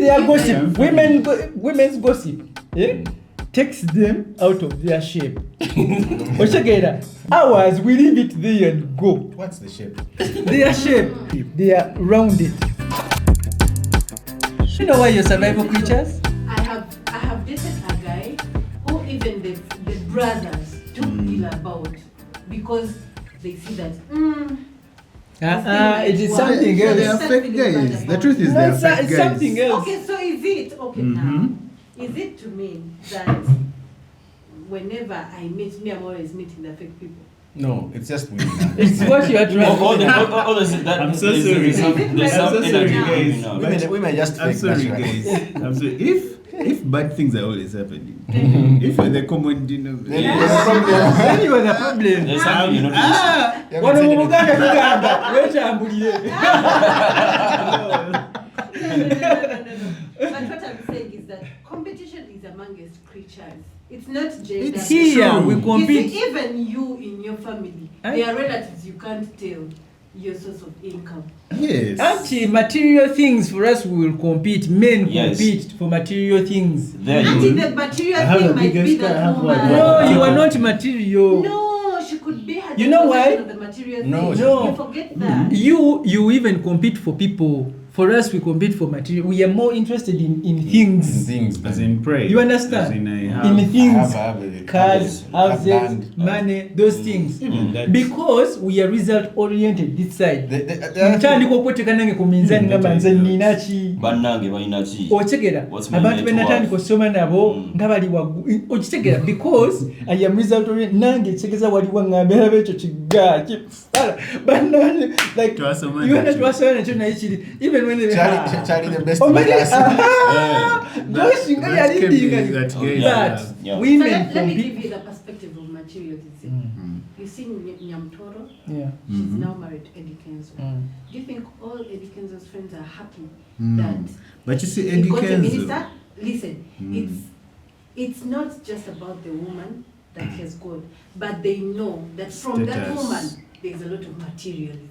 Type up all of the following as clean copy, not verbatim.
their gossip, women's gossip, takes them out of their shape. Ours, we leave it there and go. What's the shape? Their shape, they are rounded. You know why you're survival creatures? I have dated a guy who even the brothers don't feel about because they see that it is something else. They are fake guys. The truth is, they are fake it's guys. something else. Okay, so is it now? Is it to mean that whenever I meet, I'm always meeting the fake people? No, it's just women. It's what you are trying I'm so sorry. Women just fake. I'm sorry, guys. I'm sorry. If bad things are always happening, if you're the common denominator, then you are the problem. There's something you notice. What are you But what I'm saying is that competition is amongst creatures. It's not gender. It's here, we compete. You see, even you in your family, there are relatives you can't tell your source of income. yes. Anti-material things for us, we will compete. Men compete for material things. The material thing might be that woman. No, you are not material. No, she could be her. You know why? Of the material thing. No. You forget that. You even compete for people. For us, we compete for material. We are more interested in things. As in prey. You understand? As in things, cars, houses, land, money, those things. Because we are result oriented this side. Mtandiko kwetekana nange ku minzani ngamba nze ninachi. Bannange balinachi. Okitegera abantu benatandika okusoma nabo nga bali waggulu. Okitegera because I am result oriented nange kitegeeza waliwo ngamba era ekyo kigaki. Bannange like you want to was nakyo naye kiri even when they Charlie the best. women Let me give you the perspective of materialism. You see Nyamtoro? Yeah. She's now married to Eddie Kenzo. Do you think all Eddie Kenzo's friends are happy that But you see, he Eddie got a Kenzo. minister? Listen, it's not just about the woman that he has got, but they know that from that Status. woman there's a lot of materialism.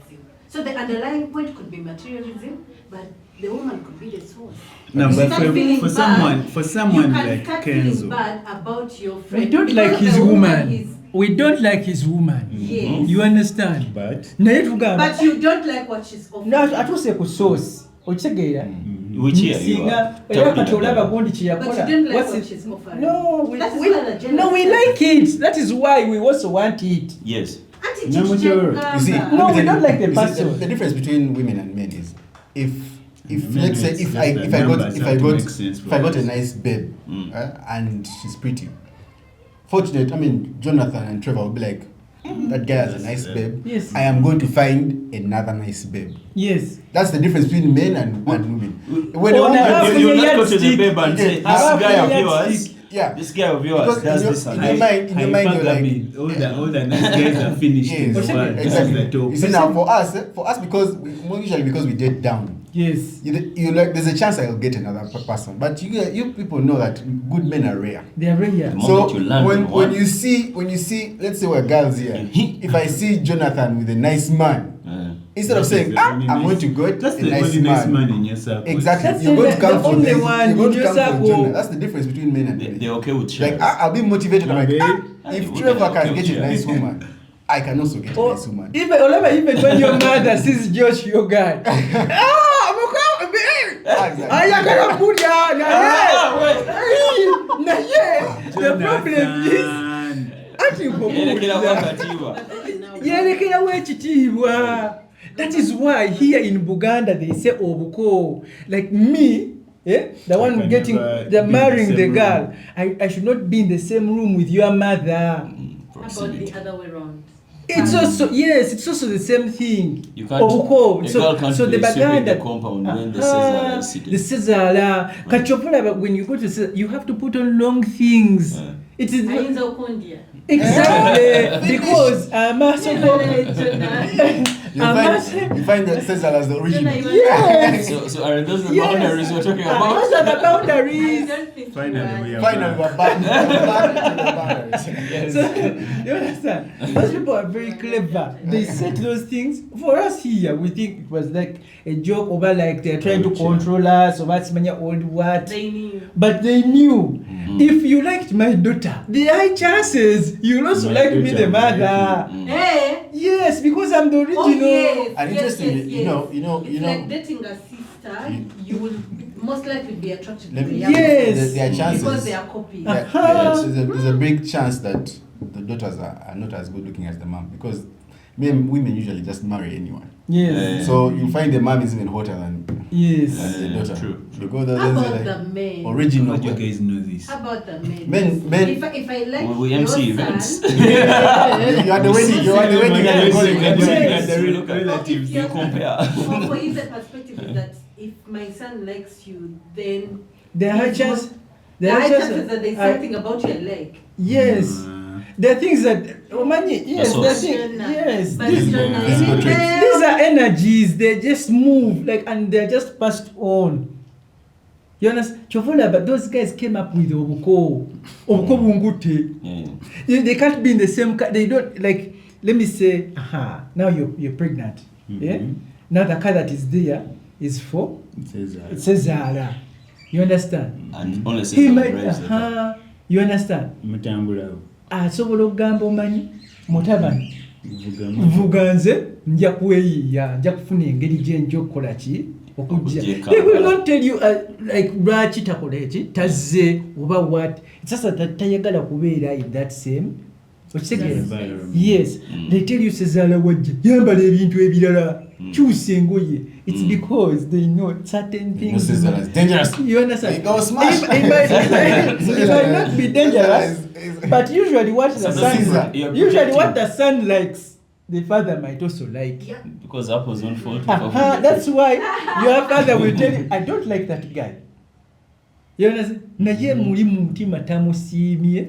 So the underlying point could be materialism, but the woman could be the source. No, You but start feeling for bad, someone you can like start feeling Kenzo, bad about your friend. We don't because like the his woman. is- We don't like his woman. Yes. You understand? but Naye tugamba. But you don't like what she's offering. No, atuse ku source. Okitegeera? Which year you Singa are? era kati olaba gundi But you kyeyakola. don't like What's what it? she's offering. No, we That's not a jealous like it. That is why we also want it. Yes. Auntie No, Chichi mature. Chekugamba. You see, No, we don't like the you see, person. The difference between women and men is if Men, let's say it's if just I the if I got numbers if have I to got make sense if I got for a us. nice babe and she's pretty. Fortunate, I mean Jonathan and Trevor will be like, that guy has a nice babe. Yes. I am going to find another nice babe. Yes. That's the difference between men and women. When Oh, a now- woman, You not go to yardstick. the babe and say, this Above guy of the yours, yardstick. yeah. this guy of yours Because does in your- this and in your that. mind, you're like, all the nice guys are finished in the yes, world. This is exactly. the top. You see now for us because usually because we date down. Yes. You like there's a chance I'll get another person, but you people know that good men are rare. They are rare. The So moment you land on when one. you see let's say we're girls here, if I see Jonathan with a nice man, instead of saying I'm going to get That's a the nice only nice man man, in your circle. exactly, That's you're going the- to come the for only this, one you're going in to your come for circle. Jonathan. That's the difference between men and women. They're okay with Like sharing. I'll be motivated. I'm like, babe. if Women Trevor are okay can with get a sharing. nice woman, I can also get a nice woman. Even when your mother sees Josh, your guy. Exactly. Ayagala kulya naye the problem is ati Yerekeramu akatiibwa. yerekerawo ekitiibwa. That is why here in Buganda they say obuko like me, the one can getting never the be in marrying the the same girl, I should not be in the same room with your mother. How about the other way around? It's also it's also the same thing. You can't- Obuko. a girl can't So the be sweeping Baganda the compound when the Caesar is sitting. the Caesar. Kachopula, when you go to Caesar, you have to put on long things. It is Ayinza okundia. exactly because You find that Cesar as the original. Yes. So are those the Yes. boundaries we're talking about? Those are the I boundaries. don't think Finally, we are Finally, we're back. We're back to the boundaries. So, you understand? Those people are very clever. They set those things. For us here, we think it was like a joke over like they're trying to control us or what's many old what. they knew. But they knew if you liked my daughter, there are chances you'll also My like me, the daughter will mother. like Hey. Yes, because I'm the original. Oh, yes. And interestingly, you know, It's like dating a sister. You will most likely be attracted to Let the me- younger Yes. There are chances. because they are copies. There's a big chance that the daughters are not as good looking as the mom, because women usually just marry anyone. Yes. Yeah. So you find the mom is even hotter than Yes. the daughter. True. Because How there's about like the men? original. But you guys know this. How about the men? Men. If I like We your MC son, events. You are the wedding. You are the wedding. Yeah, You are the yeah, wedding. Yes. We look at relatives. you compare. for you, the perspective is that if my son likes you, then There are he's chances. not- There there are are chances chances. that there's I- something about you I like. Yes. There are things that Omani, yes, That's there are us. things, yes. But These, it's not Physical nice. traits. these are energies, they just move like and they're just passed on. You understand? Chovola, but those guys came up with obuko bungute. Yeah. They can't be in the same car. They don't like. Let me say, now you're pregnant. Yeah. Now the car that is there is for It says Cesara. You understand? And honestly, He the might. brains that- You understand? Mutambula. Asobola okugamba omanyi mutabani Vuga vuga nze nja kweyiiya nja kufuna engeri gyenja okukola ki okujja. Okujja They will Kampala. not tell you like lwaki takola eki tazze oba what sasa tayagala kubeera in that same okitegeera. environment. Yes, they tell you Sezaala wajja yambala ebintu ebirala kyusa engoye. It's because they know certain things. Cesar is dangerous. You understand? He goes smash. It might not be dangerous, but usually what the So son, Caesar. usually what the son likes, the father might also like. Yeah. Because apples don't fall to That's why your father will tell you, I don't like that guy. You understand? Naye muli mu mutima tamusiimye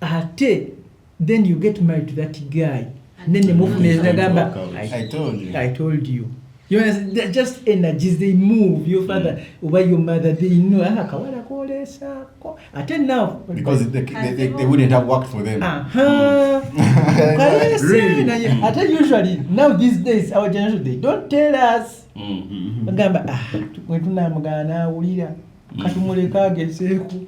ate then you get married to that guy. Then the movement nagamba, I told you. I told you. You understand? They're just energies, they move. Your father over your mother, they know. Kawala kolesa ko. Ate now. Because they wouldn't have worked for them. Really? Ate usually now these days our generation they don't tell us. Bagamba bwe tunamugana n'awulira katumuleka agezeeku.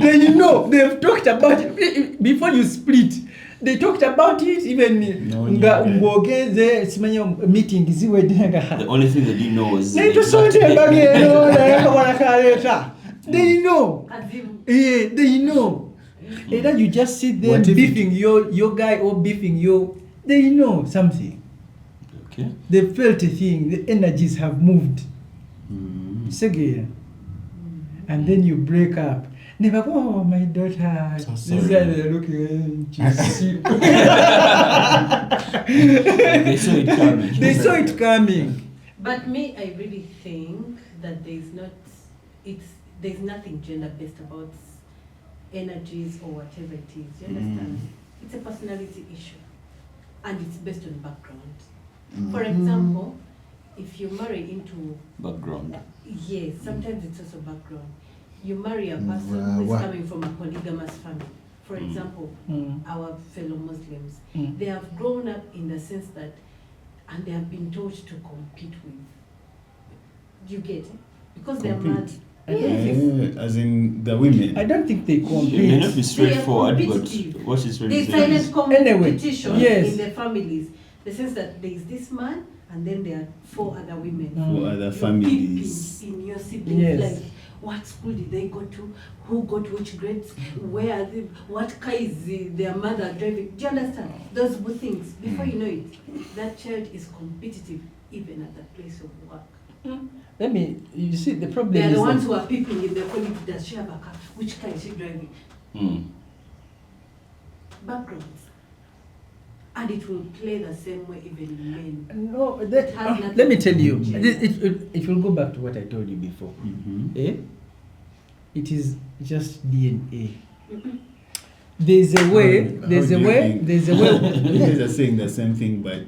Then you know they've talked about it before you split. They talked about it even ng'ogeze simanya meeting ziweddenga. The only thing they didn't know was Naye tusonde embageeno naye kabona kaleeta. They know. Azim. Yeah, they know. Either you just sit there What if beefing your guy or beefing your. They know something. Okay. They felt a thing. The energies have moved. Segera. And then you break up. Never go, oh, my daughter. So This sorry. guy they're looking. She's sick. They saw it coming. They saw it coming. But me, I really think that there's nothing gender based about energies or whatever it is. You understand? It's a personality issue, and it's based on background. For example, if you marry into Background. yes, sometimes it's also background. You marry a person who is What? coming from a polygamous family. For example, our fellow Muslims, they have grown up in the sense that, and they have been taught to compete with. Do you get it? Because they're mad. Yes. As in the women. I don't think they It may not compete. be straightforward, They are but competitive. what is really There's saying silent is Anyway, competition yes. in their families. The sense that there is this man and then there are 4 other women. For other You're families. peeping in your siblings, Yes. like what school did they go to, who got which grades, where are they, what car is their mother driving. Do you understand? Those good things. Before you know it, that child is competitive even at the place of work. Let me, you see, the problem They are is the ones that who are peeping in their colleagues. Does she have a car? Which car is she driving? Backgrounds. And it will play the same way even in men. no, It has nothing let me to tell do you, with gender. it will go back to what I told you before. Eh? It is just DNA. there's a way. How do you think- There's a way. You guys are saying the same thing, but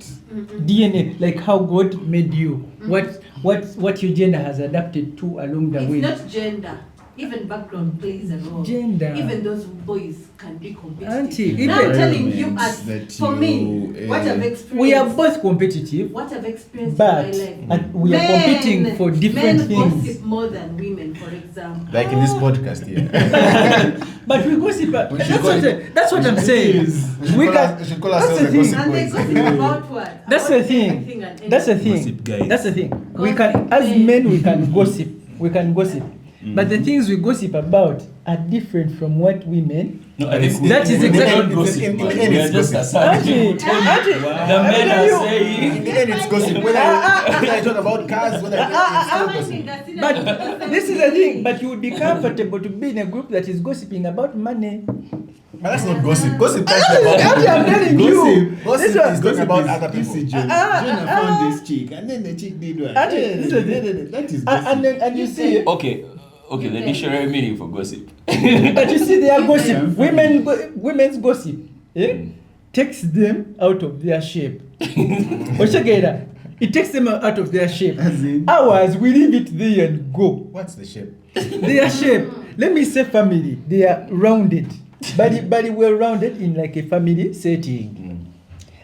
DNA, like how God made you, what your gender has adapted to along the way. It's not gender. Even background plays a role. Gender. Even those boys can be competitive. Auntie, now I'm even- telling you, Environments as that for me, you, what I've eh, experienced. We are both competitive, What I've experienced but in my life. we are competing for different men things. gossip more than women, for example. Like in this podcast here. But we gossip. We should call it- That's what I'm saying. We can. We should call That's ourselves the the thing. gossip And they boys. gossip about what? That's About the thing. anything and That's the anything. thing. Gossip guys. That's the thing. We Gossip can, as men. men, we can gossip. We can gossip. But the things we gossip about are different from what women. No, I think That is we exactly- don't gossip, in man. the end We are it's just gossip. Auntie, asserting. auntie, The let me men tell are you. saying. In the end, it's gossip. Whether it's not about cars, whether it's still gossip. But this is the thing. But you would be comfortable to be in a group that is gossiping about money. But that's not gossip. Gossip talks Auntie, about I'm telling you. Gossip This one- is talking about other This people. is Jonah. Jonah found this chick, and then the chick did what? Auntie, this is the thing. That is And you see, Okay, the dictionary meaning for gossip. but you see, they are gossip. Yeah. Women's gossip takes them out of their shape. Oshagera, it takes them out of their shape. As in? Ours, we leave it there and go. What's the shape? Their shape. Let me say family. They are rounded. But we're rounded in like a family setting.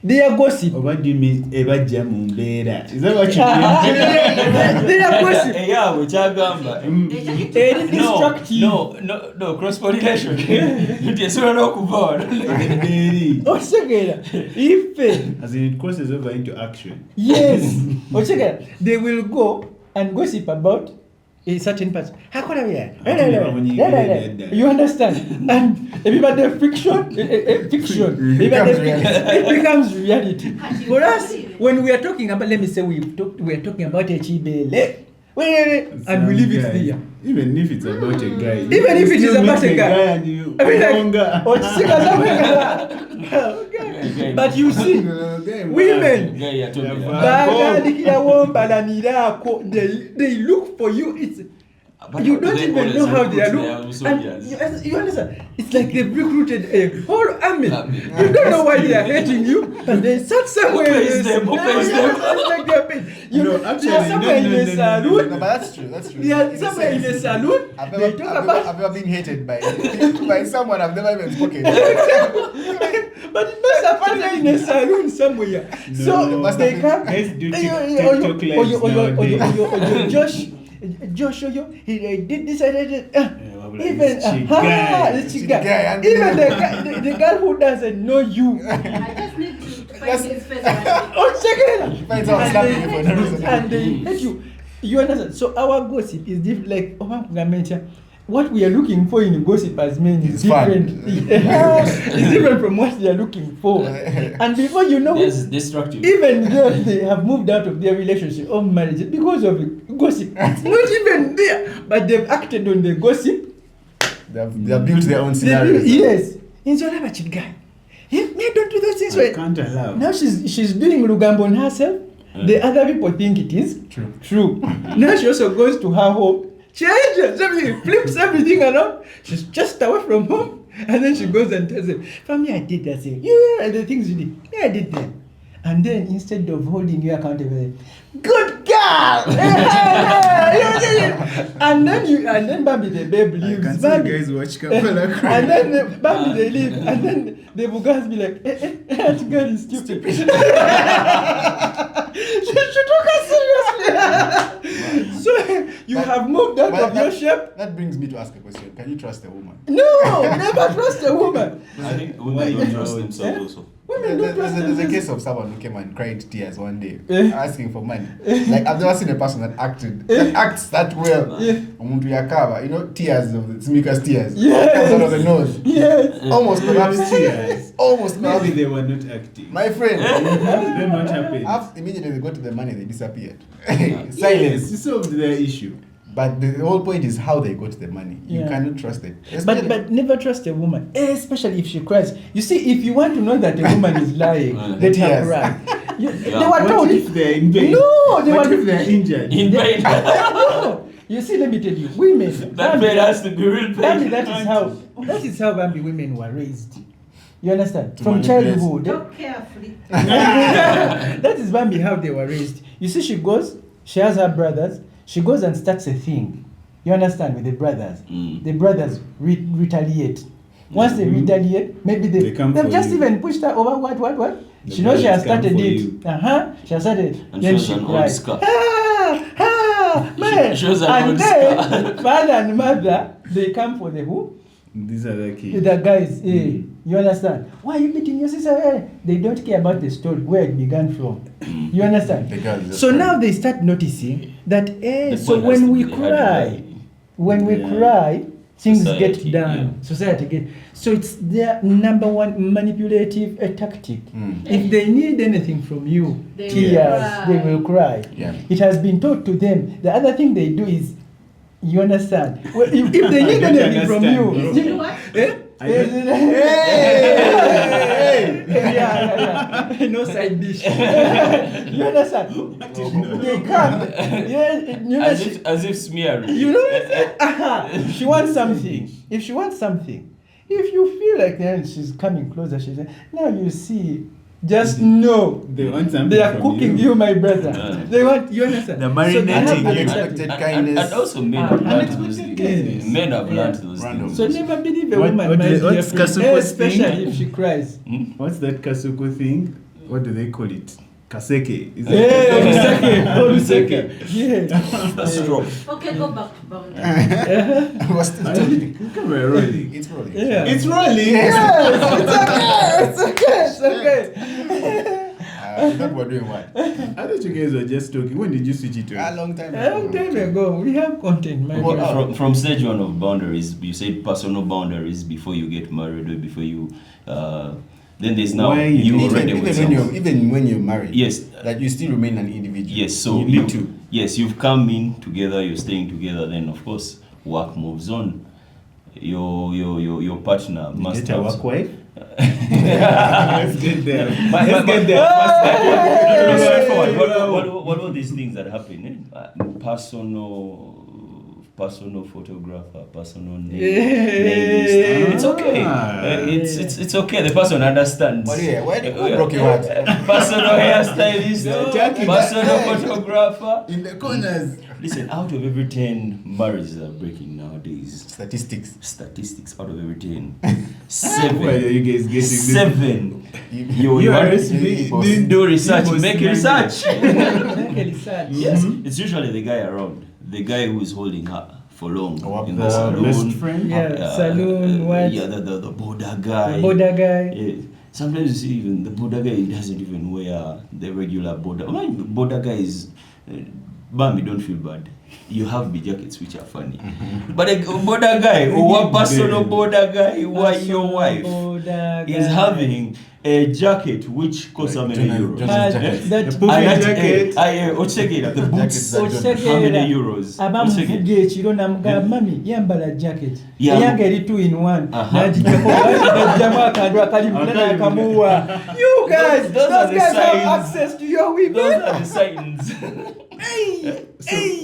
They are gossip. Or what do you mean? Eba jamumbera. Is that what you mean? They are gossip. Yeah, we chagamba. They distract you. No, cross pollination. Ntiesura no kuvona. Oshagera, if As in, it crosses over into action. yes, Oshagera, they will go and gossip about a certain person. You understand? And everybody fiction, fiction. It becomes reality. For us, when we are talking about, let me say we are talking about a chibele. And we leave it there. Even if it's about a guy. Even if it is about a guy. And you I mean, like, longer. okay. But you see, women, Guy, you told me that. they look for you. It's But you how do don't they even always know how they are recruit their looking. soldiers? And you understand? It's like they've recruited a whole army. Army. You don't know why they are hating you, but they sat somewhere. Who pays them? Who pays them? It's like they're paid. You No, know, actually, they are somewhere no, in no, a no, no, saloon. No, but that's true. That's true. They are It's somewhere in a sense. saloon. I've They never, talk I've, about. never, I've never been hated by someone I've never even spoken. But it must have started in a saloon somewhere. No, So must they have come. Let's do Oyo, TikTok lives nowadays. Josh, he did this, I did it. well, like, Even it's Chigai. it's Chigai, Chigai. and Even then- the girl who doesn't know you. I just need to find That's- his face. And Oh, check it Finds out slapping you for no reason. And they hate you. You understand? So our gossip is different. Like what we are looking for in gossip as men is It's fun. different. It's different from what they are looking for. And before you know That's it, destructive. even though they have moved out of their relationship or marriage because of gossip, it's not even there. But they've acted on the gossip. They've built their own They scenarios. yes. In Zola guy. Me don't do those things. I Right? can't allow. Now she's doing Rugambo on herself. The other people think it is true. Now she also goes to her home, changes everything, flips everything around. She's just away from home, and then she goes and tells them, "For me, I did that thing. Yeah, the things you did. Yeah, I did them." And then instead of holding you accountable, good girl. and then Bambi the babe I leaves. can see Bambi. guys watch Kapala cry. And then Bambi they leave, and then the Bugas be like, that girl is stupid. she took us seriously. So you have moved out of your shape. That brings me to ask a question. Can you trust a woman? No, never trust a woman. I think women don't trust themselves also. Women don't trust There's a themselves. case of someone who came and cried tears one day Eh. asking for money. Like I've never seen a person that acts that well. Yeah. Omuntu yakaba, you know, tears of the Smika's tears. Yes. Comes out of the nose. Yes. Almost collapsed Tears. Almost Maybe collapsed. they were not acting. My friend. Then what happened? Immediately they got to the money, they disappeared. Yes, Silence. you solved their issue. But the whole point is how they got the money. You Yeah. cannot trust it. But never trust a woman, especially if she cries. You see, if you want to know that a woman is lying, let her Yes. cry. They Yeah. were told. What if they're in pain? No, they What were. if they're injured? In vain. No. You see, let me tell you, women. That pain has to be real That pain. is how That is how Bambi women were raised. You understand? To From manipulate. childhood. Talk carefully. That is Bambi how they were raised. You see, she has her brothers, she goes and starts a thing. You understand? With the brothers. The brothers retaliate. Once they retaliate, maybe They come they've for just you. even pushed her over what? The She knows she has brothers come started for it. you. She has started. And Then shows she an old cries. scar. Man. Shows an And old then father and mother, they come for the who? These are the kids. The guys, you understand? Why are you beating your sister? They don't care about the story, where it began from. You understand? The girl is just So crying. now they start noticing that, The so boy has when to we be the hard cry, Yeah. things Society, get done. Society get. So it's their number one manipulative tactic. If they need anything from you, They tears, will cry. they will cry. Yeah. It has been taught to them. The other thing they do is, you understand? Well, if they need I don't anything from you, understand, You know what? yeah. No side dish. You understand? They come. You know, As if smearing. you know, she wants something. If she wants something, if you feel like then she's coming closer, she's like, now you see, just know They want something they are from cooking you, my brother. They want, you understand? They're So they have marinating that you. Unexpected tactic. kindness. And also men Ah, have learned unexpected those kindness. things. Men have learned Yeah. those Random. things. So never believe a What- woman what might the- be what's afraid, Kasuko's especially thing? if she cries. What's that Kasuko thing? What do they call it? Kaseke. Is Yeah, Oluseke. Yeah. That's strong. Okay, go back to boundary. What's the topic? Camera rolling. It's rolling. Yeah. It's rolling. It's okay. I thought we were doing what? I thought you guys were just talking. When did you switch it A to? long time A long time ago, we have content, my Well, friend. From stage one of boundaries, you said personal boundaries before you get married or before you. Then there's now Why you you do already with someone. even when you're married, Yes. that you still remain an individual. Yes, so You need to. Yes, you've come in together, you're staying together. Then of course, work moves on. Your partner must Get a have work wife? Let's get there. But- Let's but- get there. No, first. straightforward. What are these things that happen? Personal photographer, personal name. Yeah. It's okay. Ah. It's okay. The person understands. But yeah, who broke your heart? Personal hairstylist, They're attacking personal that. photographer. In the corners. Listen, out of every 10 marriages that are breaking nowadays, Statistics. statistics out of every 10, Where are 7, you guys getting this? 7. You You are are RSV. do research, You make must research. Make a research. Yes, it's usually the guy around, the guy who is holding her for long Or in the the saloon. best friend? Yeah, saloon, what? Yeah, the border guy. The border guy. Yeah. Sometimes you see even the border guy doesn't even wear the regular border. My border guy is, Bambi, don't feel bad. You have the jackets which are funny. But a border guy, or one personal border guy, who are your wife, Border is guy. having a jacket which costs how many euros? Jonas jacket. That The puffy jacket. Ochegera, the boots. Jackets How many euros? abamuvuga ekiro namugamba mami yambala jacket Yeah. eyange eri 2 in 1 Aha. najjamu akantu akalimunene akamuwa. You guys, Those are those the guys have signs. access to your Those women. are the signs.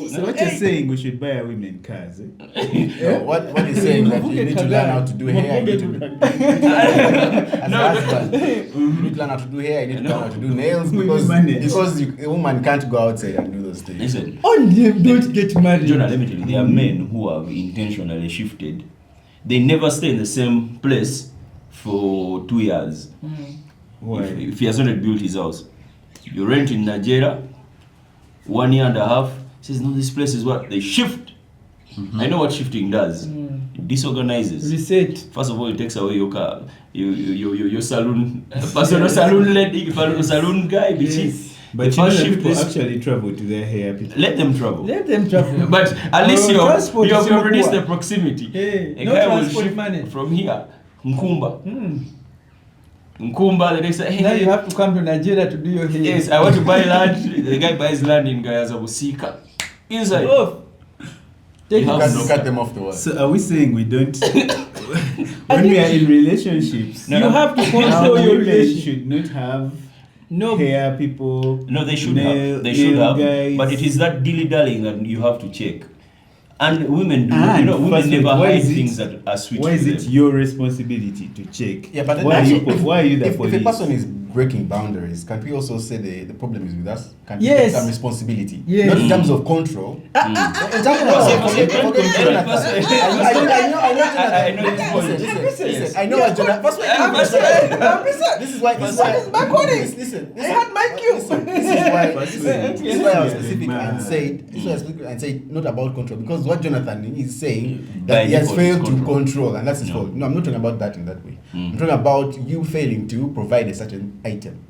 So what you're saying, we should buy our women cars, eh? No, what he's saying that you need to learn how to do hair. You need to, as a husband, you need to learn how to do hair. You need to learn how to do nails We because manage. a woman can't go outside and do those things. Listen, Only don't get married. Jonah, let me tell you, there are men who have intentionally shifted. They never stay in the same place for 2 years. Why? If he has not built his house, you rent in Nigeria, 1 year and a half. Says no, this place is what they shift. I know what shifting does. It disorganizes. Reset. First of all, it takes away your car, your saloon, personal saloon lady, saloon guy, bitch. Yes. But The you know first that shift people is actually travel to their hair people. let them travel. Let them travel. But at least Transport you is have reduced poor. the proximity. Hey, A no guy will transport shift money. from here, Nkumba. Nkumba, the next day, Now you have to come to Nigeria to do your hair. yes, I want to buy land. The guy buys land in Gayaza Busika. Inside. Oh. Take You You have can't no- cut them off the wall. So are we saying we don't? When we are in relationships, No, you no. have to our control your women relationship. should not have No. hair people. No, they should nail- have. They should nail have. guys. But it is that dilly-dallying that you have to check. And women do. And women firstly, never why hide is it- things that are sweet. Why is to it them. your responsibility to check? Yeah, but then why are actually, you the if police? a person is breaking boundaries, can we also say the problem is with us? Can we Yes. take some responsibility? Yes. Not in terms of control. In terms I know this point. Listen, I know what Jonathan. First this is why. Listen. I had my cue. This is why I was specific and said. This is why I was specific and said not about control, because what Jonathan is saying that he has failed to control, and that's his fault. No, I'm not talking about that in that way. I'm talking about you failing to provide a certain item.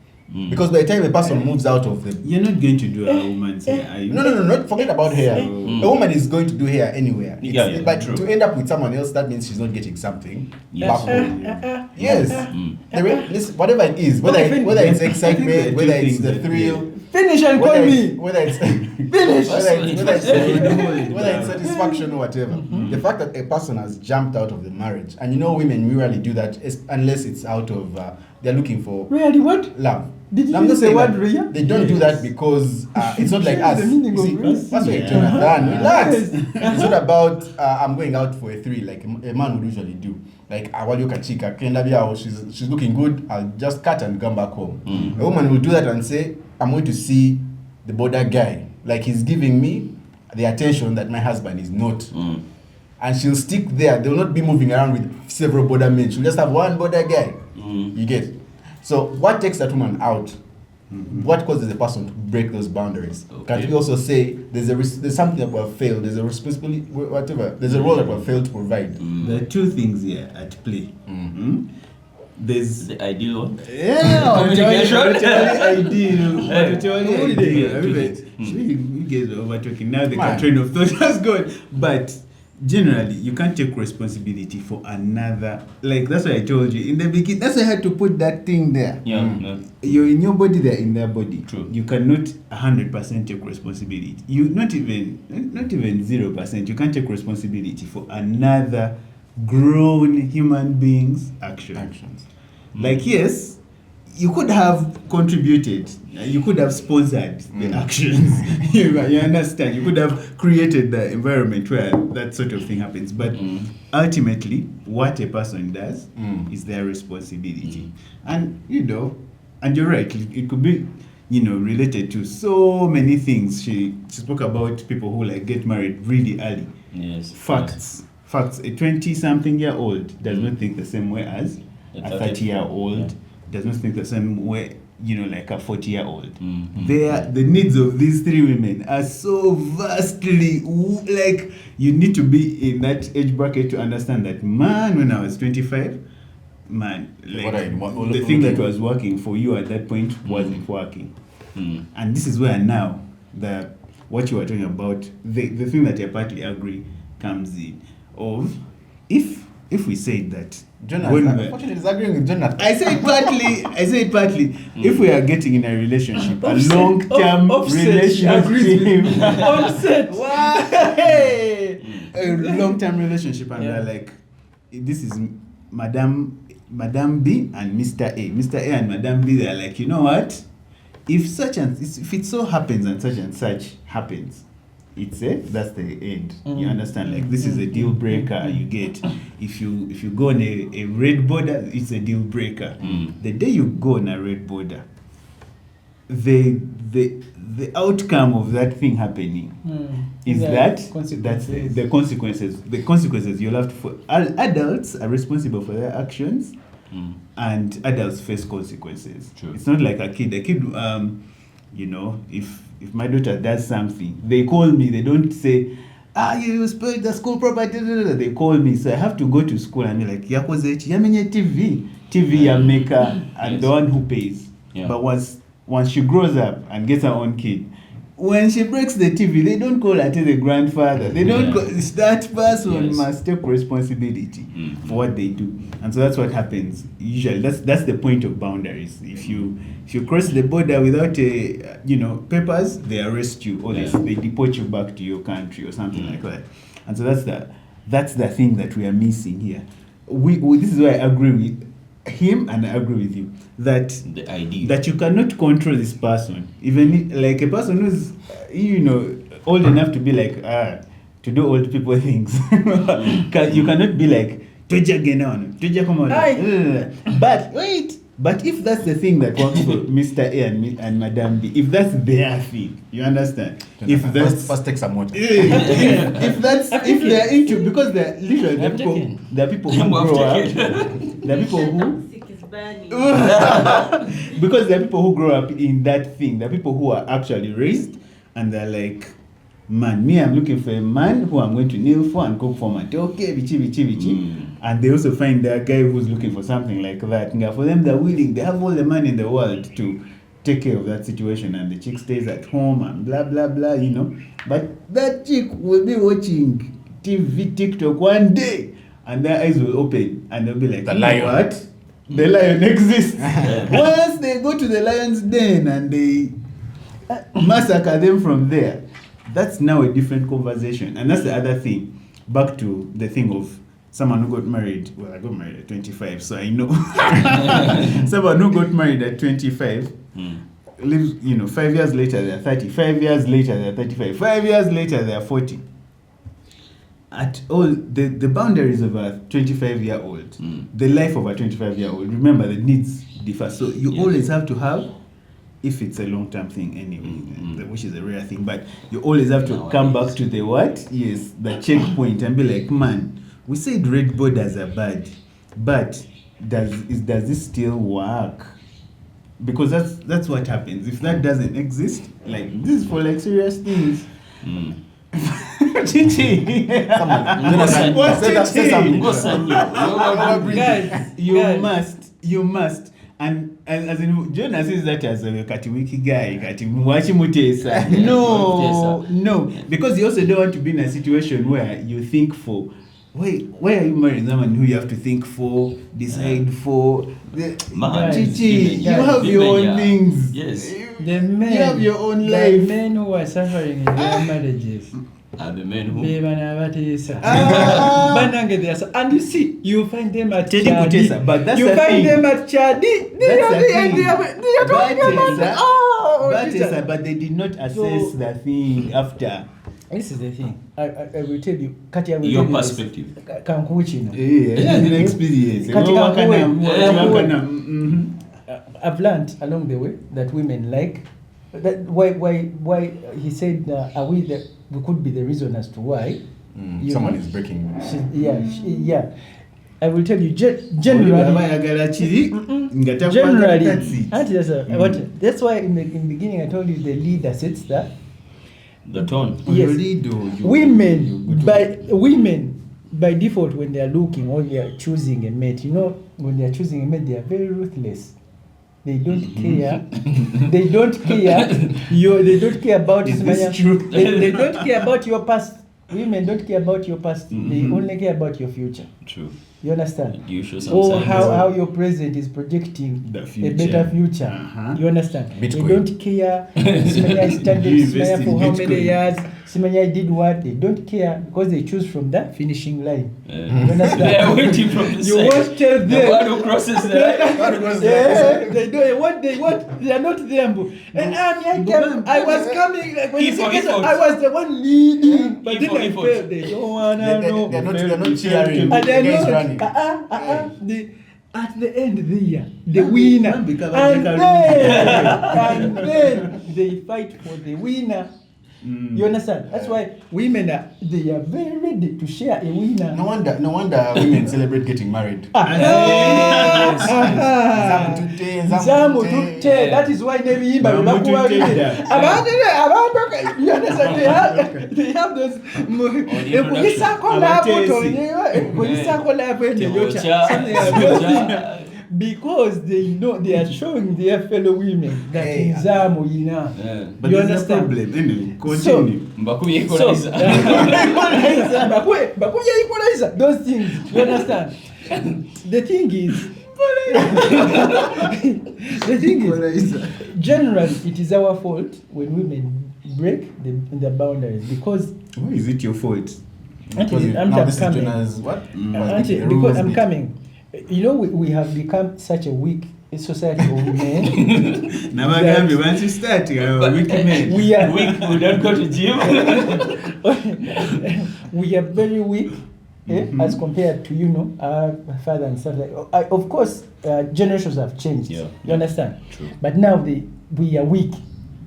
Because by the time a person moves out of the... You're not going to do a woman's hair, are you? No, not forget about hair. A woman is going to do hair anywhere. But true. to end up with someone else, that means she's not getting something Yes. back home. Yes. Listen, whatever it is, whether it's excitement, whether it's the thrill, Finish and call me. whether it's Finish. whether it's satisfaction or whatever. The fact that a person has jumped out of the marriage, and women rarely do that unless it's out of they're looking for Really, what? love. Did you I'm not use the saying word that Rhea? they don't do that because it's not like Change us. the meaning You of see, Rhea. that's why Yeah. Jonathan, relax. Yes. It's not about I'm going out for a thrill like a man would usually do. Like awalio kachika, kenda biao, she's looking good. I'll just cut and come back home. A woman will do that and say, I'm going to see the border guy. Like he's giving me the attention that my husband is not. And she'll stick there. They'll not be moving around with several border men. She'll just have one border guy. You get. So what takes that woman out? What causes the person to break those boundaries? Okay. Can we also say there's something that we have failed? There's a responsibility, whatever. There's a role that we have failed to provide. There are two things here at play. There's The ideal one. communication. Communication. Ideal. You guys are over talking now. The train of thought has gone. But generally, you can't take responsibility for another. Like that's why I told you in the beginning. That's why I had to put that thing there. Yeah. You're in your body, they're in their body. True. You cannot 100% take responsibility. You not even 0%. You can't take responsibility for another grown human being's actions. Like yes, you could have contributed. You could have sponsored the actions. you understand? You could have created the environment where that sort of thing happens. But ultimately, what a person does is their responsibility. And and you're right. It could be, related to so many things. She spoke about people who get married really early. Yes. Facts. A 20-something-year-old does not think the same way as a 30-year-old. Does not think the same way, like a 40-year-old. The needs of these three women are so vastly, you need to be in that age bracket to understand that, man, when I was 25, man, the thing that was working for you at that point wasn't working. And this is where now, what you were talking about, the thing that I partly agree comes in, of, if we say that, Jonathan, unfortunately, disagreeing with Jonathan. I say it partly. If we are getting in a relationship, a long-term relationship, Offset. a long-term relationship, and we're like, this is Madam B and Mr. A. Mr. A and Madam B, they're like, you know what? If it so happens and such happens, that's the end. You understand? Like this is a deal breaker. You get if you go on a red border, it's a deal breaker. The day you go on a red border, the outcome of that thing happening is that's the consequences. The consequences you'll have to. Adults are responsible for their actions, and adults face consequences. True. It's not like a kid. A kid, if my daughter does something, they call me. They don't say, you spoiled the school property. They call me, so I have to go to school and be like, yakoze yamenye TV ya maker, and the one who pays. Yeah. But once she grows up and gets her own kid, when she breaks the TV, they don't call her to the grandfather. They don't call, that person must take responsibility for what they do. And so that's what happens. Usually, that's the point of boundaries. If you cross the border without papers, they arrest you or they deport you back to your country or something like that. And so that's the thing that we are missing here. This is why I agree with him and I agree with you that The idea that you cannot control this person, even like a person who's old enough to be like 20 to do old people things. You cannot be like, Toja Genon, Toja come on. But wait. But if that's the thing that works for Mr. A and Madam B, if that's their thing, you understand? If that's First take some water. if they're into, because they're literally I'm there are people who grow up. There are people who Sick is burning. because there are people who grow up in that thing. There are people who are actually raised and they're like, man, me, I'm looking for a man who I'm going to kneel for and cook for my okay, bichi. And they also find that guy who's looking for something like that. And for them, they're willing. They have all the money in the world to take care of that situation. And the chick stays at home and blah, blah, blah, you know. But that chick will be watching TV, TikTok one day. And their eyes will open. And they'll be like, The lion. What? The lion exists. Once they go to the lion's den and they massacre them from there, that's now a different conversation. And that's the other thing. Back to the thing of someone who got married. Well, I got married at 25, so I know. Someone who got married at 25 lives, 5 years later they're 30, 5 years later they're 35, 5 years later they're 40. At all, the boundaries of a 25-year-old, the life of a 25-year-old, remember the needs differ. So you always have to have, if it's a long-term thing anyway, which is a rare thing, but you always have to come back to the what? Yes, the checkpoint and be like, man, we said red borders are bad, but does this still work? Because that's what happens. If that doesn't exist, like this is for like serious things. Chichi. Guys, You must. And as in Jonas says that as a katiwiki guy, katimuachi mutesa. No, because you also don't want to be in a situation where you think for. Why are you marrying someone who you have to think for, decide for? Chichi, you have your own things. Yes. the men, you have your own the life. men who are suffering in their marriages. Are the men who? And you see, you find them at Teddy Chadi. Kutesa, but that's you the find thing. them at Chadi. But they did not assess the thing after. This is the thing. I will tell you. Kati, I will Your tell you perspective. this. Kankuchino. The experience. I've learned along the way that women like that. Why he said we could be the reason as to why someone is breaking. Yeah. I will tell you generally. That's why in the beginning I told you the leader sets the tone. Yes. Women by default when they are looking or they are choosing a mate, when they are choosing a mate, they are very ruthless. They don't care. They don't care. They don't care about Is this true? They don't care about your past. Women don't care about your past. They only care about your future. True. You understand? You show some Or signs. how your present is projecting The a future. better future. Uh-huh. You understand? Bitcoin. They don't care. Simanya studied You invest Simanya in for how Bitcoin. many years. Simanya did what. They don't care because they choose from the finishing line. You understand? They are waiting from the You side. won't tell The them. one who crosses there. They do what they want. They are not there. And I was coming like when I was the one leading, but then I failed. They don't wanna know. They're not cheering. And they're Against not. running. At the end there, the winner, and then they fight for the winner. You understand? That's why women are very ready to share a winner. No wonder women celebrate getting married. Zamu tutte. That is why they you understand? They have those. Because they know they are showing their fellow women that in Zamu, But you there's understand? a problem. Anyway, continue. Mbakuye equalizer. Equalizer, those things, you understand? The thing is, generally, it is our fault when women break the boundaries because. Why is it your fault? Because I'm coming. We have become such a weak a society of men. Namagambi, once you start, weak men. We are Weak, we don't go to gym. we are very weak as compared to our father and stuff like. Of course, generations have changed. Yeah. You understand? True. But now we are weak.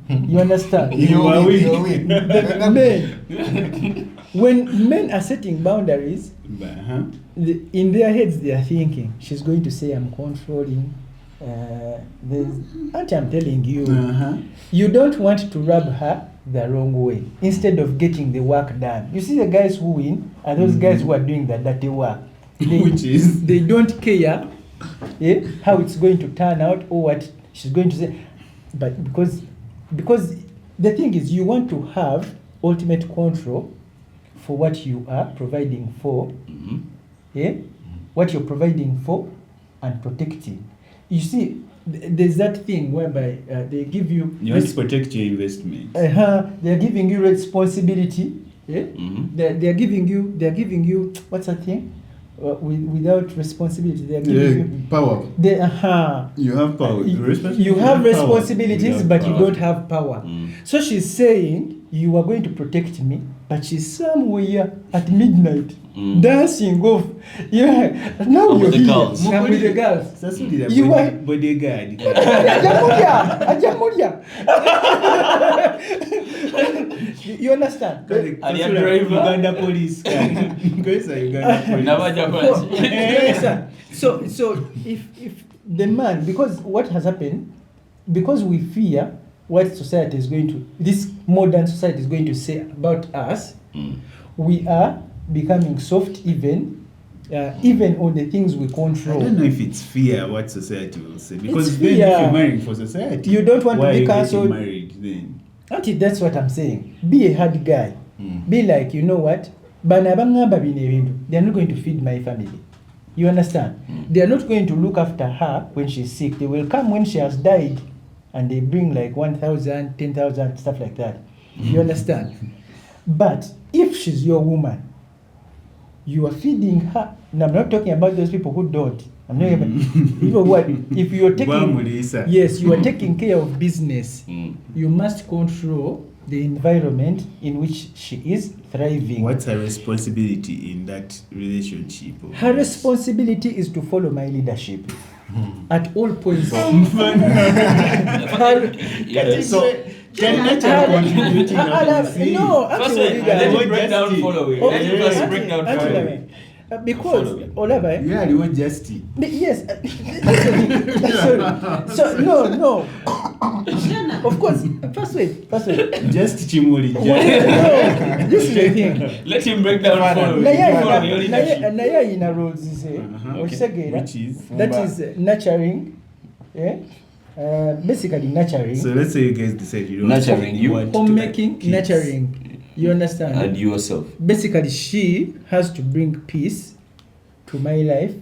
You understand? You're weak. The men, when men are setting boundaries, Uh-huh. in their heads they are thinking, she's going to say I'm controlling. Auntie, I'm telling you, Uh-huh. you don't want to rub her the wrong way instead of getting the work done. You see, the guys who win are those guys who are doing the dirty work. Which is? They don't care how it's going to turn out or what she's going to say. But because the thing is, you want to have ultimate control for what you are providing for, what you're providing for and protecting. You see, there's that thing whereby they give you. You want to protect your investment. They're giving you responsibility. Mhm. They're giving you what's that thing? Without responsibility, they're giving you. Power. You have power. You have responsibilities, but you don't have power. Mm. So she's saying, you are going to protect me, but she's somewhere at midnight dancing off. Yeah, now Oh, you're with the here. girls. I'm with the girls. That's what it You are- bodyguard. Ajamulia. You understand? And your driver? Uganda police. Guys are Uganda police. Nabaja You understand? So if the man, because what has happened, because we fear what society is going to, this modern society is going to say about us, we are becoming soft even on the things we I control. don't know if it's fear what society will say, because It's then fear. if you're marrying for society, You don't want to why be are you getting cancelled. married then? Auntie, that's what I'm saying. Be a hard guy. Be like, you know what? Bana bangamba bino ebintu. They are not going to feed my family. You understand? They are not going to look after her when she's sick. They will come when she has died and they bring like 1,000, 10,000, stuff like that. You understand? But if she's your woman, you are feeding her. And I'm not talking about those people who don't. I'm not even, people who are, if you're taking, Mulisa. yes, you are taking care of business, you must control the environment in which she is thriving. What's her responsibility in that relationship? Her responsibility is to follow my leadership at all points. Can nature contributing No, First, actually, let guys. him break down following. Let him first break down following. Because Following. Olaba, Yeah, you want justice. yes, so no, Jonah, of course. First wait. Just Chimuli. No, this is the thing. Let him break down following. Following your leadership. Naya ina rules is Okay. Which is? that is nurturing, basically nurturing, So let's say you guys decide you don't Nurturing you. want to homemaking, have kids. nurturing. You understand? And yourself. Basically, she has to bring peace to my life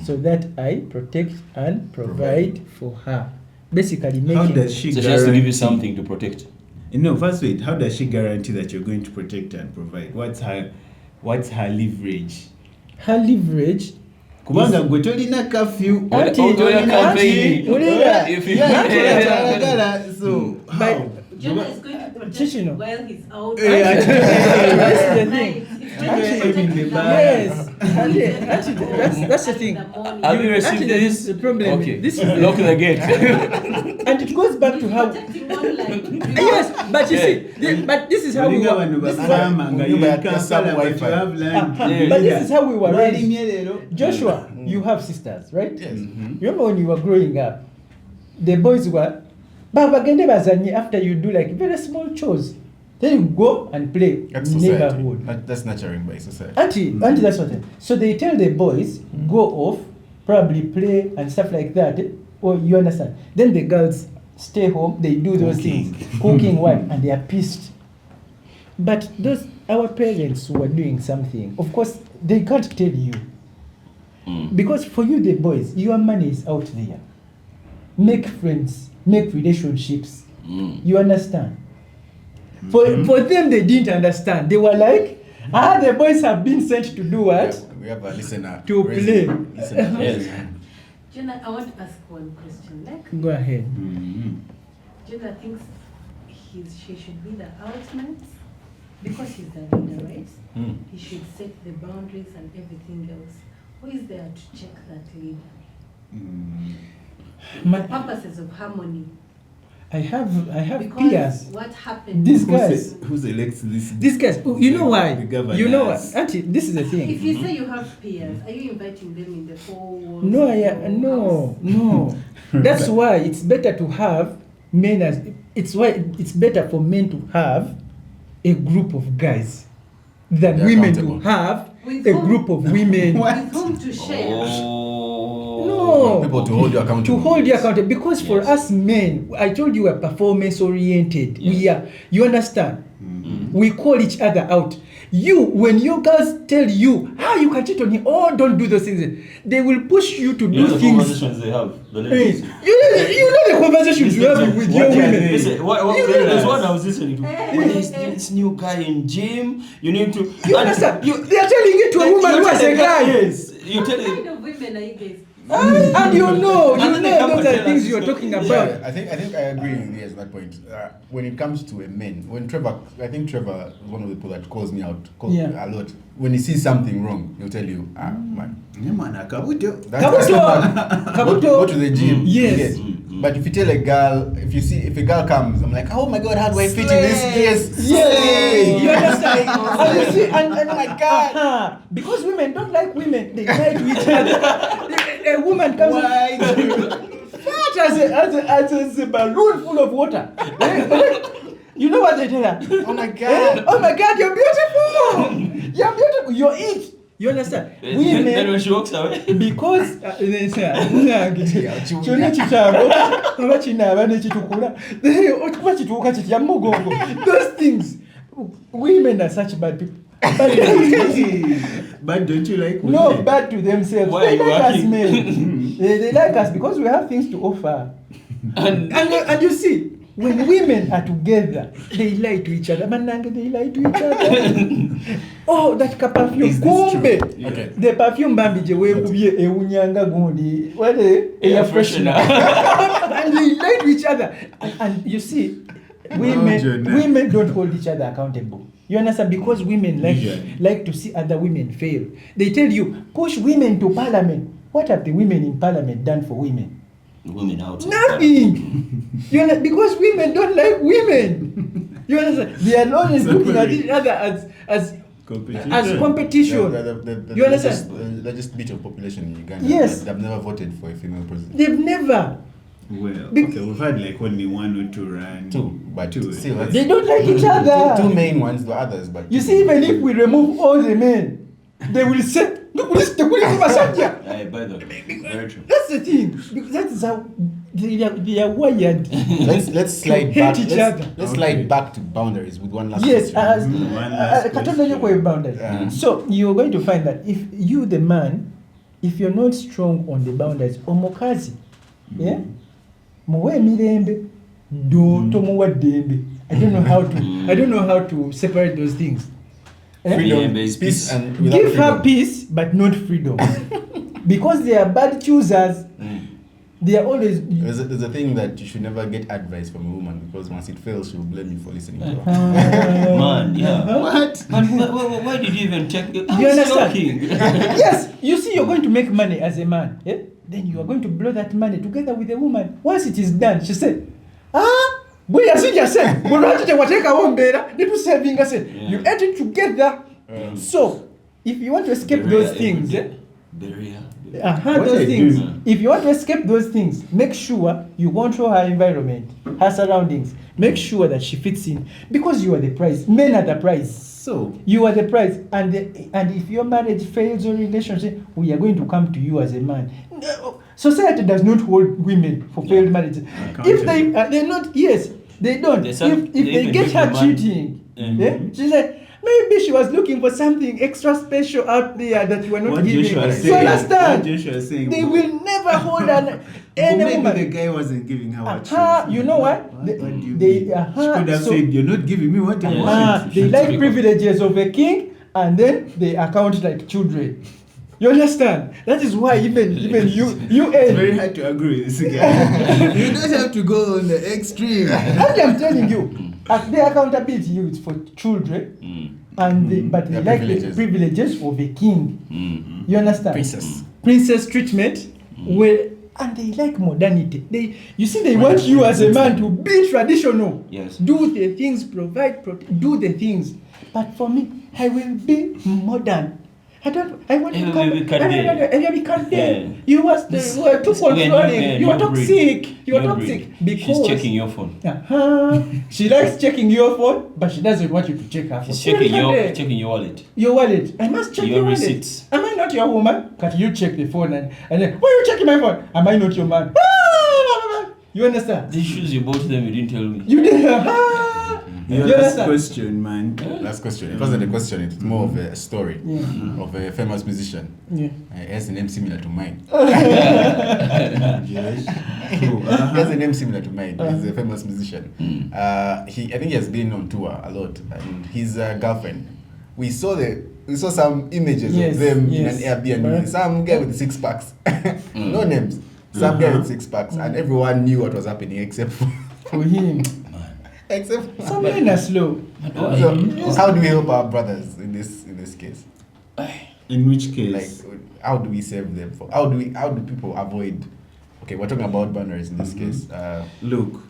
so that I protect and provide for her. Basically, making. How does she So she has to give you guarantee- something to protect. No, first wait. How does she guarantee that you're going to protect and provide? What's her leverage? Her leverage. Kubanga gwe tolina curfew. Auntie, Oya campaign. Ulira. If you- So By- how? Jonah is going to protect Chichino. you while he's out. That's the Night. thing. He's going to protect in the you bar. Yes, Auntie, that's the in thing. the morning. Have you received Actually, this? the problem- Okay. this is the- Lock the gate. And it goes back to how. Protecting one life. Yes, but you Yeah. see, but this is how we Olinga were. bano This is basama how, nga Nyumba ya you Kampala, Kampala but you Wi-Fi. have land. Yeah. but this is how we were raised. Walimye leero. Joshua, you have sisters, right? Yes. Remember when you were growing up, the boys were, Baba gende bazanye after you do like very small chores. Then you go and play That's society. neighborhood. That's nurturing by society. Auntie, that's what. So they tell the boys go off, probably play and stuff like that. Or you understand? Then the girls stay home. They do those Cooking. things, cooking what, and they are pissed. But those our parents who are doing something, of course, they can't tell you because for you, the boys, your money is out there. Make friends, make relationships. You understand? For them, they didn't understand. They were like, the boys have been sent to do what? We have a listener. To raising- play. listener Yes. raising. Jenna, I want to ask one question. Like, Go ahead. Jenna thinks she should be the outman because he's the leader, right? He should set the boundaries and everything else. Who is there to check that leader? My, For purposes of harmony. I have Because peers. what happened? These guys. Who's elects this? These guys, you know why? The governors. You know what? Auntie, this is the If thing. you say you have peers, are you inviting them in the four walls? No, of your house? no. That's why it's better to have men as. It's why it's better for men to have a group of guys than They're women accountable. to have With a whom? group of women. With whom to share? No. People to hold you accountable. To hold you accountable, because for Yes. us men, I told you we're performance oriented. Yes. We are. You understand? We call each other out. When your girls tell you, you can cheat on him, don't do those things, they will push you to You do know the things. conversations they have. The Hey, ladies. you know the conversations you have with your women. Listen, You there's know one I was listening to. Hey, When there's hey. this new guy in gym, you need to. You understand? They are telling it to a woman you who has tell a the guy. Yes, you What tell kind it. of women are you guys? And you know And then they come those and are tell things us you're the- talking Yeah. about. Yeah, I think I agree with you at that point. When it comes to a man, I think Trevor is one of the people that calls me out a lot. When he sees something wrong, he'll tell you, man, Kabuto. go to the gym. Yes. But if you tell a girl, if a girl comes, I'm like, oh my god, how do I fit in this dress? Yes, you understand? Oh. And you see, and Oh my God. because women don't like women, they lie to each other. A woman comes fat as a balloon full of water. You know what they tell her? Oh my god. Oh my God, you're beautiful. You're beautiful. You're it. You understand? Then when Women, she walks away. because kyonna kitaago oba kinaaba nekitukula okuba kituuka kitya mugongo, those things. Women are such bad people. But don't you like women? No, bad to themselves. Why They are you like us working? men. They like us because we have things to offer. And you see, when women are together, they lie to each other. Manange, they lie to each other. Oh, that perfume. Is this true? Kumbe. Yeah. Okay. The perfume bambi je wekubye ewunyanga gundi. What Air freshener. And they lie to each other. And you see, women don't hold each other accountable. You understand? Because women like to see other women fail. They tell you, push women to parliament. What have the women in parliament done for women? Women out. Nothing. You understand? Because women don't like women. You understand? They are always looking at each other as competition. You understand? The largest bit of population in Uganda. Yes. They've never voted for a female president. They've never. Well, Be- okay, we've had like only one or two run. But two. still, that's- They don't like each Two other. main ones, the others, but You see, even if we remove all the men, they will say, look, By the way, very true. that's the thing. Because that is how they are wired. let's slide hate back. each Let's other. slide back to boundaries with one last Yes, question. One last Katonda question. boundaries. Yeah. So you're going to find that if you, the man, if you're not strong on the boundaries, omukazi, yeah, muwe mirembe, do tomuwa dembe. I don't know how to separate those things. Eh? Freedom, Peace peace, and without Give her freedom. peace, but not freedom, because they are bad choosers. They are always. There's a thing that you should never get advice from a woman because once it fails, she will blame you for listening to her. Man, yeah. What? Man, why did you even check? You understand? Joking. Yes, you see, you're going to make money as a man. Eh? Then you are going to blow that money together with a woman. Once it is done, she said, boy, as you just said, you ate it together. So, if you want to escape those things, those things. If you want to escape those things, make sure you control her environment, her surroundings. Make sure that she fits in, because you are the prize. Men are the prize. So You are the prize, and if your marriage fails or relationship, we are going to come to you as a man. No, society does not hold women for failed marriages. If they're not, yes, they don't. They If they get her cheating, she said, maybe she was looking for something extra special out there that you are not what giving. Joshua is You saying, understand? what Joshua is saying, They will never hold any maybe woman. the guy wasn't giving her what she was. You know what? What do you They- mean? She could have so- said, "You're not giving me what I want." They like privileges of a king, and then they account like children. You understand? That is why even you It's very hard to agree with this guy. You don't have to go on the extreme. and I'm telling you, the accountability is for children, and but they Their like the privileges of a king. You understand? Princess treatment, and they like modernity. They want you as a man to be traditional. Yes. Do the things, do the things. But for me, I will be modern. I want to be content. You were too controlling. You are toxic. You are toxic. Because she's checking your phone. She likes checking your phone, but she doesn't want you to check her phone. She's checking your wallet. Your wallet. I must check your wallet. Receipts. Am I not your woman? Can't you check the phone and then why are you checking my phone? Am I not your man? You understand? These shoes you bought them, you didn't tell me. You didn't. Your last question, man. Last question. It wasn't a question, it's more of a story of a famous musician. Yeah. He has a name similar to mine. Yes. He has a name similar to mine. He's a famous musician. I think he has been on tour a lot. And his girlfriend, we saw some images of them in an Airbnb. Some guy with 6 packs. No names. Some guy with 6 packs. And everyone knew what was happening except for him. Except some men are slow. So, how do we help our brothers in this case? In which case? Like, how do we save them? How do people avoid? Okay, we're talking about boundaries in this case. Look,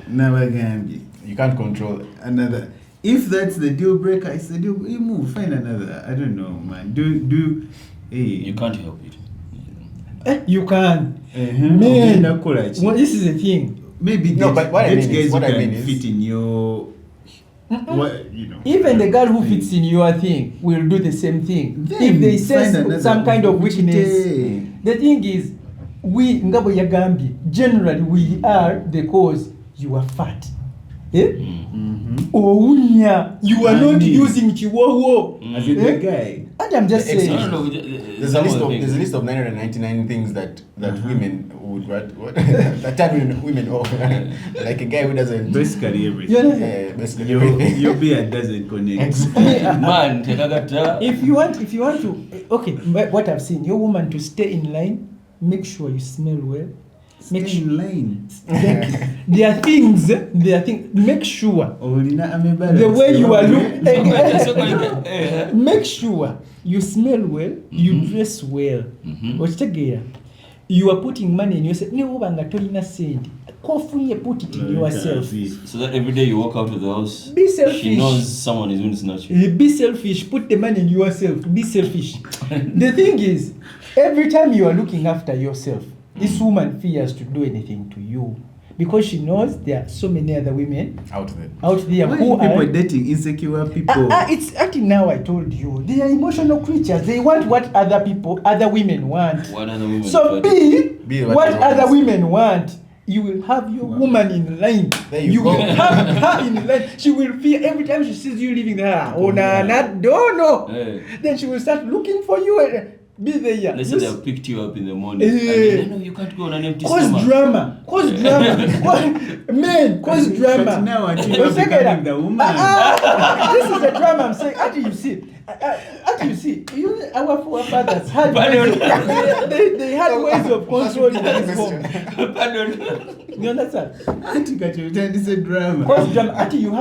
never again. You can't control another. If that's the deal breaker, it's the deal. You move, find another. I don't know, man. Hey, you can't help it. You can. Man, well, this is the thing. Maybe but what I mean is fit in your what, you know. Even the girl who fits in your thing will do the same thing. Then if they sense some kind of weakness, the thing is, we Ngabo Yagambi, generally we are the cause. You are fat. Ounya, you are not using chihuahua. As in the guy. And I'm just saying. There's a list of 999 things that women would that turn women off. Like a guy who doesn't basically everything. Basically your beard doesn't connect. Man, if you want to, okay, what I've seen, your woman to stay in line, make sure you smell well. Make sure in line. There are things. Make sure the way you are looking. Make sure you smell well. You dress well. You are putting money in yourself. Put it in yourself. So that every day you walk out of the house, be selfish. She knows someone is going to snatch you. Be selfish. Put the money in yourself. Be selfish. The thing is, every time you are looking after yourself, this woman fears to do anything to you because she knows there are so many other women out there who are people dating insecure people. It's acting now. I told you they are emotional creatures. They want what other women want. So be what other women want. You will have your woman in line. You will have her in line. She will fear every time she sees you leaving there. Oh, no. Then she will start looking for you. Be there. Let's say they have picked you up in the morning. And then, no, you can't go on an empty stomach. Cause drama. Men, cause drama. But now until you're becoming the woman. This is the drama I'm saying. Until you see, our forefathers had they had ways of controlling this home. Pardon. You understand? This is a drama. Cause drama. Until you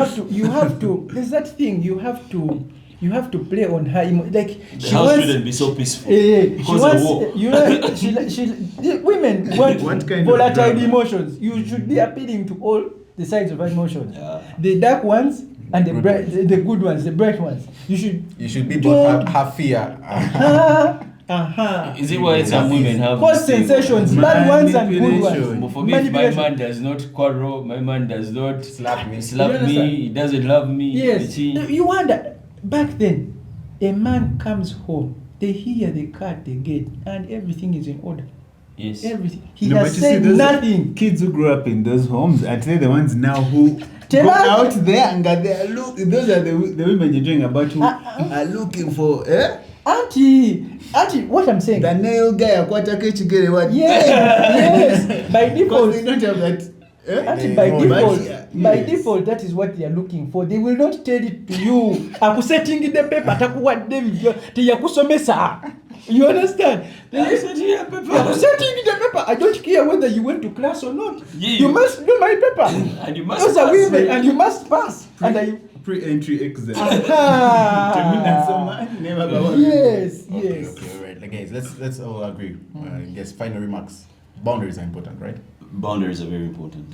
have to. There's that thing you have to play on her like the house shouldn't be so peaceful. Women want what kind volatile of emotions. You should be appealing to all the sides of emotions. The dark ones and the bright, the good ones, the bright ones. You should be both have fear. Is it why some women have cause sensations, bad ones and good ones? For me, my man does not quarrel, my man does not slap me, he doesn't love me. Yes, you wonder. Back then, a man comes home, they hear the cat, the gate, and everything is in order. Yes. Everything. He has said nothing. Kids who grew up in those homes, I'd say the ones now who go out there and those are the women you're talking about who are looking for, Auntie, what I'm saying. The nail guy, yes. By default, they don't have that. By default, that is what they are looking for. They will not tell it to you. Akusetting in the paper, You understand? I'm setting a paper. I'm setting the paper. I don't care whether you went to class or not. Yeah. You must do my paper. And you must Those are pass. women, and you must pass. And I. Pre-entry exam. Ah. Yes, Okay, yes. okay, all right. Like, guys, let's all agree. I guess final remarks. Boundaries are important, right? Boundaries are very important.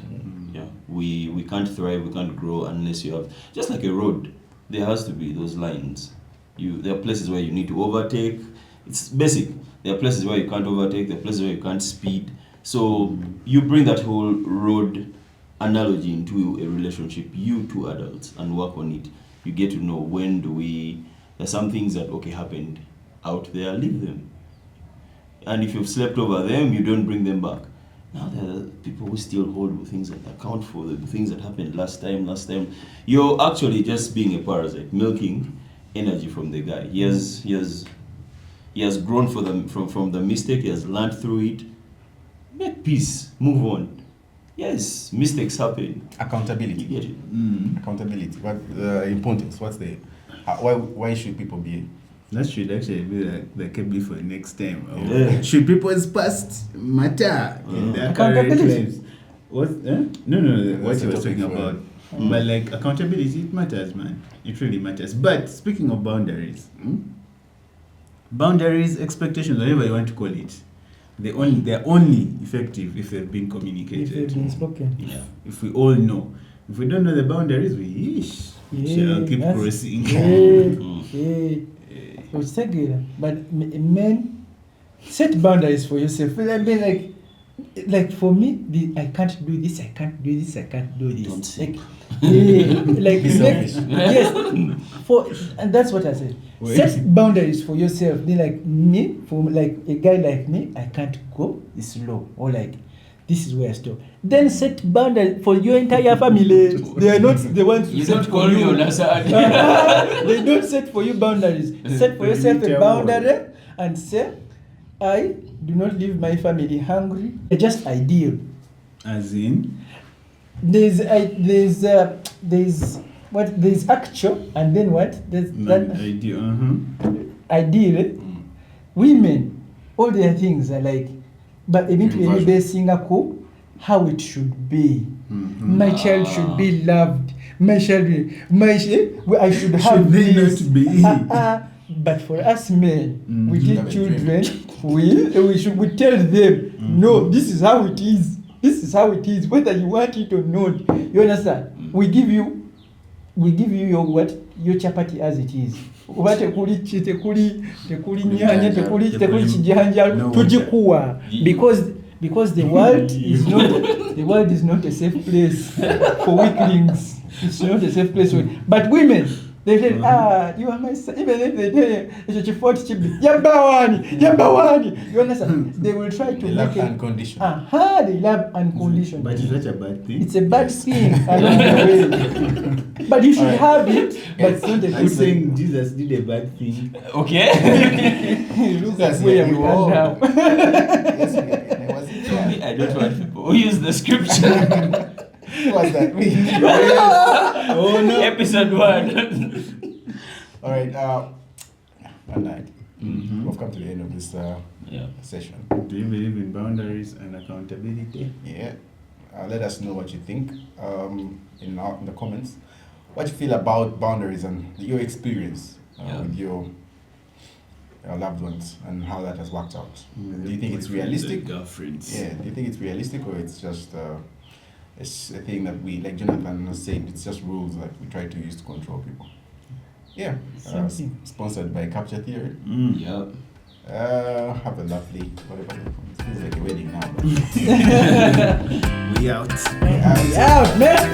Yeah, we can't thrive, we can't grow unless you have, just like a road, there has to be those lines. There are places where you need to overtake. It's basic. There are places where you can't overtake. There are places where you can't speed. So you bring that whole road analogy into a relationship, you two adults, and work on it. You get to know when do we. There's some things that happened out there. Leave them. And if you've slept over them, you don't bring them back. Now there are people who still hold things and account for the things that happened last time. You're actually just being a parasite, milking energy from the guy. He has grown from the mistake. He has learned through it. Make peace. Move on. Yes, mistakes happen. Accountability. You get it. Accountability. What importance? What's the why should people be? That should actually be the KB for next time. Yeah. Should people's past matter in their current Accountability. lives? What? No. What That's you a were talking topic for- about. But like accountability, it matters, man. It really matters. But speaking of boundaries, boundaries, expectations, whatever you want to call it, they're only effective if they've been If communicated. they've been spoken. If we all know. If we don't know the boundaries, we shall keep that's- crossing. But men, set boundaries for yourself. I mean, like for me, I can't do this. I can't do this. I can't do this. Don't say. Like Be selfish. yes. And that's what I said. Wait. Set boundaries for yourself. Then like me, for like a guy like me, I can't go slow or like. This is where I stop. Then set boundaries for your entire family. They are not the ones who You set don't for call me on a Saturday. They don't set for you boundaries. Set for yourself a boundary and say, I do not leave my family hungry. They're just ideal. As in? There's actual and then what? There's that ideal. Women, all their things are like, but eventually basing ko how it should be. My child should be loved. I should have they this. not be? But for us men, we Have teach a children. We tell them, no, this is how it is. This is how it is, whether you want it or not. You understand? We give you your what? Your chapati as it is. Oba tekuli nyanya, tekuli kijanja, No tujikuwa. Because the world is not a safe place for weaklings. It's not a safe place for, but women, they say, you are my son. Even if they tell you, Yambawani. You understand? They will try to They make love it. unconditional. They love unconditional. But is that a bad thing? It's a bad thing along the way. But you should have it, but it's not a I'm good thing. saying Jesus did a bad thing. Okay. Look That's at where you we all. are now. Yes, it was it. For me, I don't want people who use the scripture. What's that mean? Oh no. Episode 1. All right. One night. We've come to the end of this Yeah. session. Do you believe in boundaries and accountability? Yeah. Let us know what you think in the comments. What you feel about boundaries and your experience with your loved ones and how that has worked out. Do you think it's realistic? Girlfriends. Yeah. Do you think it's realistic or it's just it's a thing that we, like Jonathan was saying, it's just rules that we try to use to control people? Yeah. Something. Sponsored by Capture Theory. Yeah. Have a lovely whatever. It feels like a wedding now. But We out. yeah, Out, man.